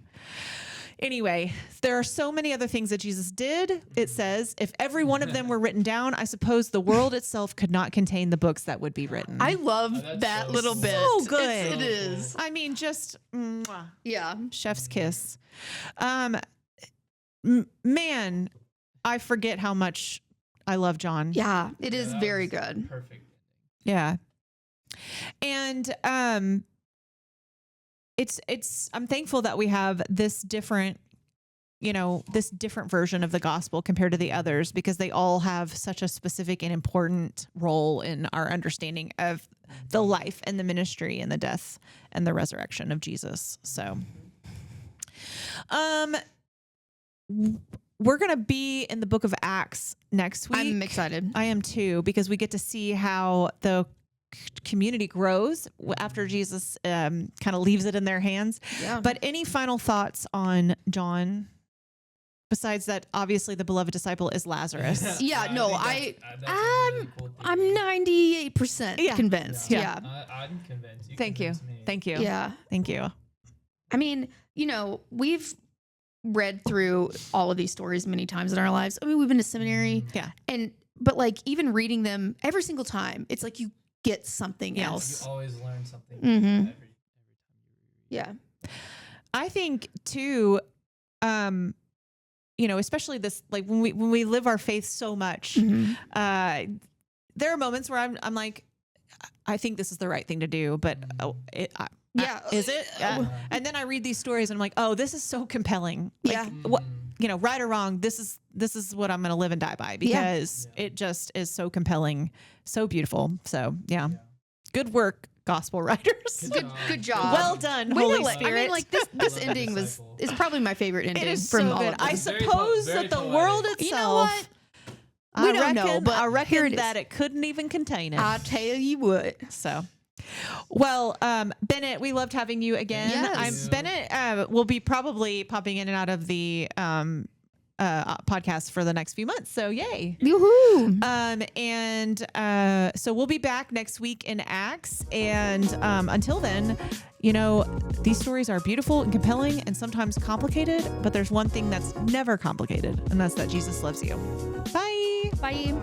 Anyway, there are so many other things that Jesus did. It says, if every one of them were written down, I suppose the world itself could not contain the books that would be written. I love that's that so little cool. bit. So good. It is. I mean, just mwah, Yeah. chef's kiss. Man, I forget how much I love John. Yeah. It is that very was good. Perfect. Yeah. And it's I'm thankful that we have this different version of the gospel compared to the others, because they all have such a specific and important role in our understanding of the life and the ministry and the death and the resurrection of Jesus. So we're going to be in the book of Acts next week. I'm excited. I am too, because we get to see how the community grows after Jesus kind of leaves it in their hands. Yeah. But any final thoughts on John? Besides that, obviously the beloved disciple is Lazarus. Yeah, no, think that's a really cool thing. I'm 98% Yeah. convinced. Yeah. Yeah. I'm convinced. Thank you. convinced me. Thank you. Yeah. Thank you. I mean, we've read through all of these stories many times in our lives. I mean, we've been to seminary. Yeah. But like even reading them every single time, it's like you get something Yes. else. You always learn something Mhm. every time you read. Yeah. I think too, especially this, like when we live our faith so much, Mhm. there are moments where I'm like, I think this is the right thing to do, but Yeah. is it? And then I read these stories and I'm like, oh, this is so compelling. Like, Yeah. what, right or wrong, this is what I'm going to live and die by, because Yeah. it just is so compelling, so beautiful. So yeah, good work, gospel writers. Good job. Well done, Way to Holy let- Spirit. I mean, like this Beloved ending disciple. is probably my favorite ending It is from so all good. of them. I It's very suppose very that the poetic. world itself. You know what? I We don't know, reckon- but I here reckon it is. that it couldn't even contain it. I'll tell you what. So, well, Bennett, we loved having you again. Yes. Bennett will be probably popping in and out of the podcast for the next few months. So yay. Yoo-hoo. So we'll be back next week in Acts. And until then, these stories are beautiful and compelling and sometimes complicated, but there's one thing that's never complicated, and that's that Jesus loves you. Bye. Bye.